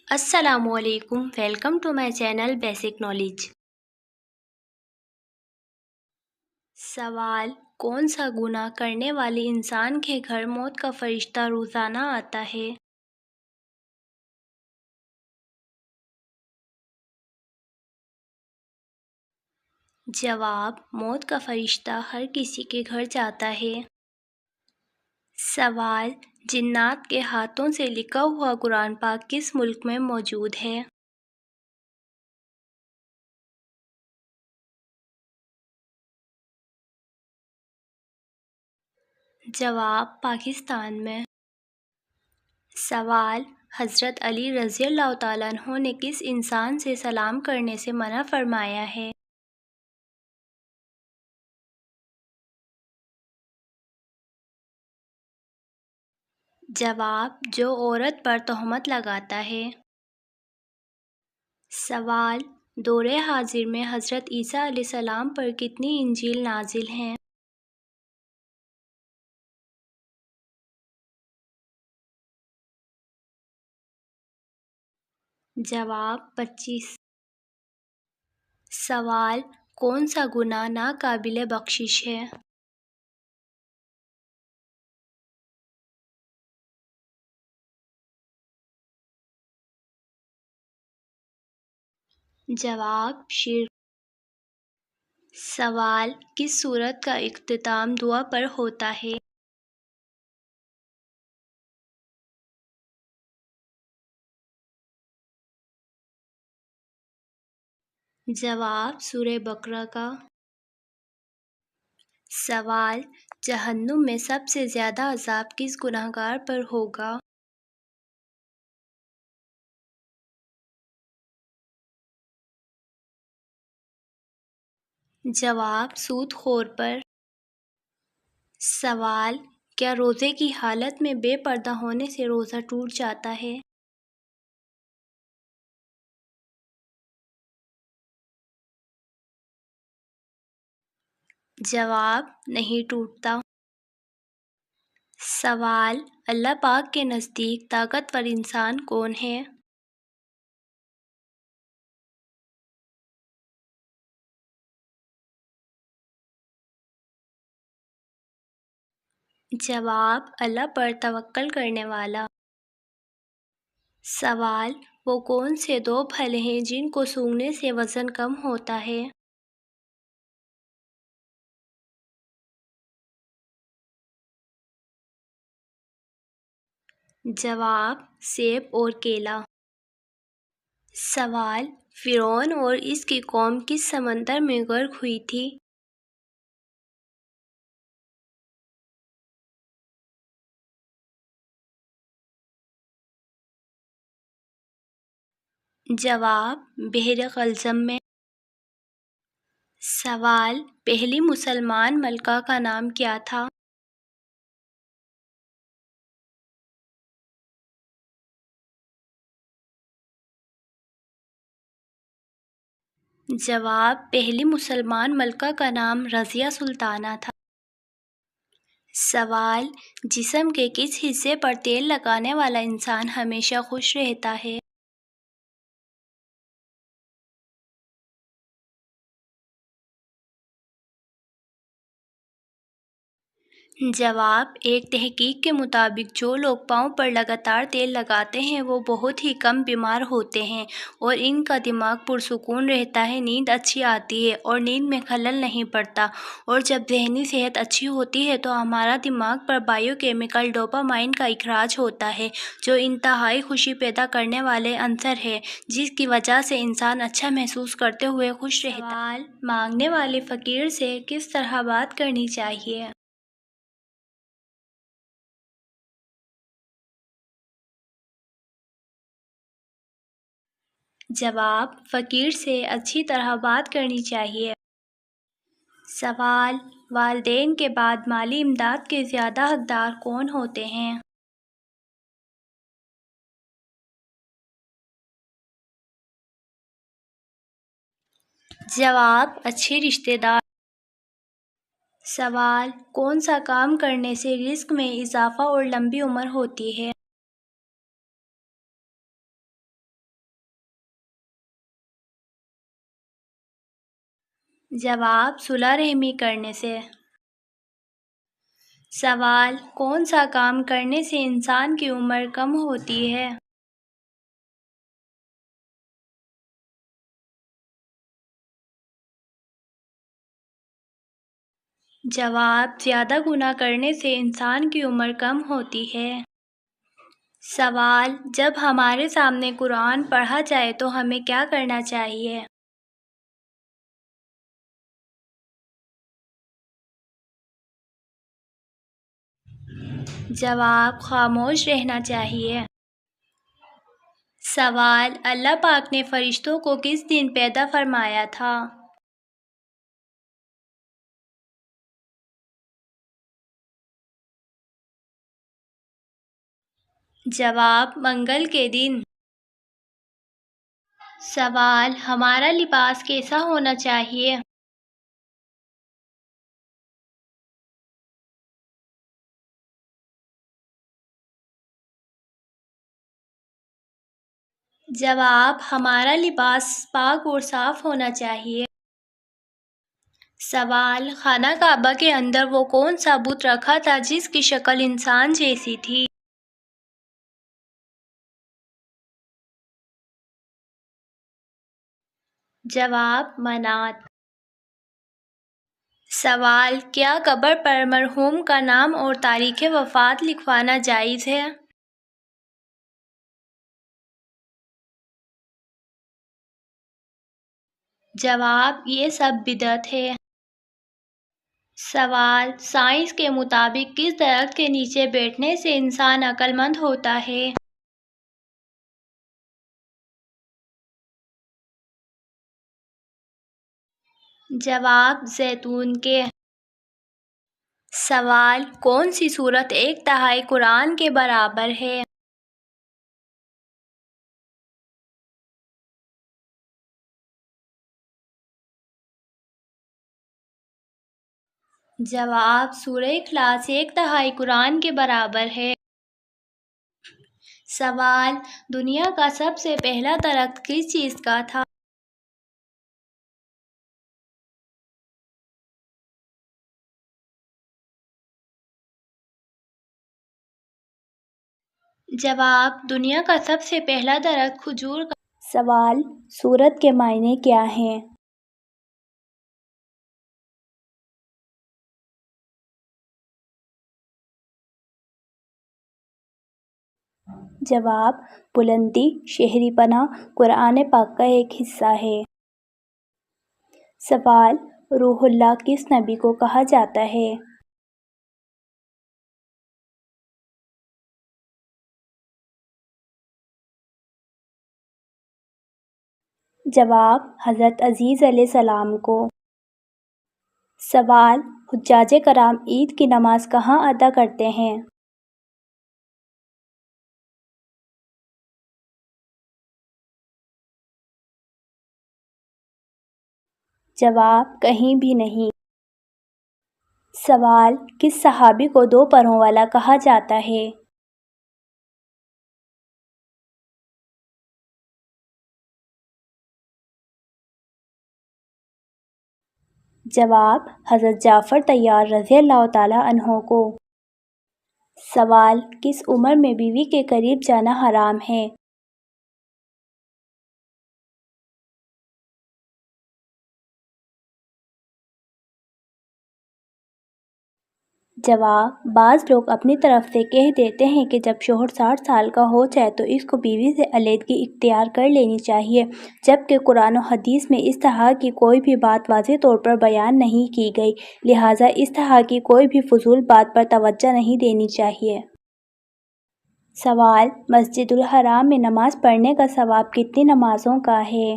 السلام علیکم، welcome to my channel basic knowledge. سوال: کون سا گناہ کرنے والے انسان کے گھر موت کا فرشتہ روزانہ آتا ہے؟ جواب: موت کا فرشتہ ہر کسی کے گھر جاتا ہے۔ سوال: جنات کے ہاتھوں سے لکھا ہوا قرآن پاک کس ملک میں موجود ہے؟ جواب: پاکستان میں۔ سوال: حضرت علی رضی اللہ تعالیٰ عنہ نے کس انسان سے سلام کرنے سے منع فرمایا ہے؟ جواب: جو عورت پر تہمت لگاتا ہے۔ سوال: دور حاضر میں حضرت عیسیٰ علیہ السلام پر کتنی انجیل نازل ہیں؟ جواب: 25۔ سوال: کون سا گناہ ناقابل بخشش ہے؟ جواب: شرک۔ سوال: کس سورت کا اختتام دعا پر ہوتا ہے؟ جواب: سورہ بقرہ کا۔ سوال: جہنم میں سب سے زیادہ عذاب کس گنہگار پر ہوگا؟ جواب: سود خور پر۔ سوال: کیا روزے کی حالت میں بے پردہ ہونے سے روزہ ٹوٹ جاتا ہے؟ جواب: نہیں ٹوٹتا۔ سوال: اللہ پاک کے نزدیک طاقتور انسان کون ہے؟ جواب: اللہ پر توکل کرنے والا۔ سوال: وہ کون سے دو پھل ہیں جن کو سونگھنے سے وزن کم ہوتا ہے؟ جواب: سیب اور کیلا۔ سوال: فرعون اور اس کی قوم کس سمندر میں غرق ہوئی تھی؟ جواب: بحر قلزم میں۔ سوال: پہلی مسلمان ملکہ کا نام کیا تھا؟ جواب: پہلی مسلمان ملکہ کا نام رضیہ سلطانہ تھا۔ سوال: جسم کے کس حصے پر تیل لگانے والا انسان ہمیشہ خوش رہتا ہے؟ جواب: ایک تحقیق کے مطابق جو لوگ پاؤں پر لگاتار تیل لگاتے ہیں وہ بہت ہی کم بیمار ہوتے ہیں اور ان کا دماغ پرسکون رہتا ہے، نیند اچھی آتی ہے اور نیند میں خلل نہیں پڑتا، اور جب ذہنی صحت اچھی ہوتی ہے تو ہمارا دماغ پر بائیو کیمیکل ڈوپامائن کا اخراج ہوتا ہے جو انتہائی خوشی پیدا کرنے والے عنصر ہے جس کی وجہ سے انسان اچھا محسوس کرتے ہوئے خوش رہتا ہے۔ سوال: مانگنے والے فقیر سے کس طرح بات کرنی چاہیے؟ جواب: فقیر سے اچھی طرح بات کرنی چاہیے۔ سوال: والدین کے بعد مالی امداد کے زیادہ حقدار کون ہوتے ہیں؟ جواب: اچھے رشتہ دار۔ سوال: کون سا کام کرنے سے رزق میں اضافہ اور لمبی عمر ہوتی ہے؟ جواب: صلح رحمی کرنے سے۔ سوال: کون سا کام کرنے سے انسان کی عمر کم ہوتی ہے؟ جواب: زیادہ گناہ کرنے سے انسان کی عمر کم ہوتی ہے۔ سوال: جب ہمارے سامنے قرآن پڑھا جائے تو ہمیں کیا کرنا چاہیے؟ جواب: خاموش رہنا چاہیے۔ سوال: اللہ پاک نے فرشتوں کو کس دن پیدا فرمایا تھا؟ جواب: منگل کے دن۔ سوال: ہمارا لباس کیسا ہونا چاہیے؟ جواب: ہمارا لباس پاک اور صاف ہونا چاہیے۔ سوال: خانہ کعبہ کے اندر وہ کون سا بت رکھا تھا جس کی شکل انسان جیسی تھی؟ جواب: منات۔ سوال: کیا قبر پر مرحوم کا نام اور تاریخ وفات لکھوانا جائز ہے؟ جواب: یہ سب بدعت ہے۔ سوال: سائنس کے مطابق کس درخت کے نیچے بیٹھنے سے انسان عقل مند ہوتا ہے؟ جواب: زیتون کے۔ سوال: کون سی سورت ایک تہائی قرآن کے برابر ہے؟ جواب: سورہ اخلاص ایک تہائی قرآن کے برابر ہے۔ سوال: دنیا کا سب سے پہلا درخت کس چیز کا تھا؟ جواب: دنیا کا سب سے پہلا درخت کھجور کا۔ سوال: سورت کے معنی کیا ہیں؟ جواب: بلندی، شہری پناہ قرآن پاک کا ایک حصہ ہے۔ سوال: روح اللہ کس نبی کو کہا جاتا ہے؟ جواب: حضرت عیسیٰ علیہ السلام کو۔ سوال: حجاج کرام عید کی نماز کہاں ادا کرتے ہیں؟ جواب: کہیں بھی نہیں۔ سوال: کس صحابی کو دو پروں والا کہا جاتا ہے؟ جواب: حضرت جعفر طیار رضی اللہ تعالیٰ عنہ کو۔ سوال: کس عمر میں بیوی کے قریب جانا حرام ہے؟ جواب: بعض لوگ اپنی طرف سے کہہ دیتے ہیں کہ جب شوہر 60 سال کا ہو جائے تو اس کو بیوی سے علیحدگی اختیار کر لینی چاہیے، جبکہ قرآن و حدیث میں اس طرح کی کوئی بھی بات واضح طور پر بیان نہیں کی گئی، لہٰذا اس طرح کی کوئی بھی فضول بات پر توجہ نہیں دینی چاہیے۔ سوال: مسجد الحرام میں نماز پڑھنے کا ثواب کتنی نمازوں کا ہے؟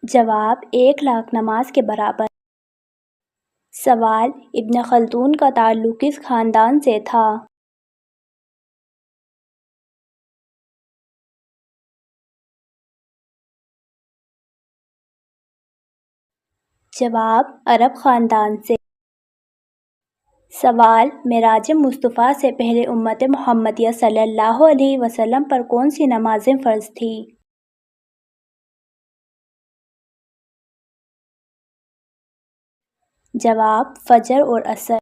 جواب: 1,00,000 نماز کے برابر۔ سوال: ابن خلدون کا تعلق کس خاندان سے تھا؟ جواب: عرب خاندان سے۔ سوال: معراج مصطفیٰ سے پہلے امت محمدیہ صلی اللہ علیہ وسلم پر کون سی نمازیں فرض تھیں؟ جواب: فجر اور عصر۔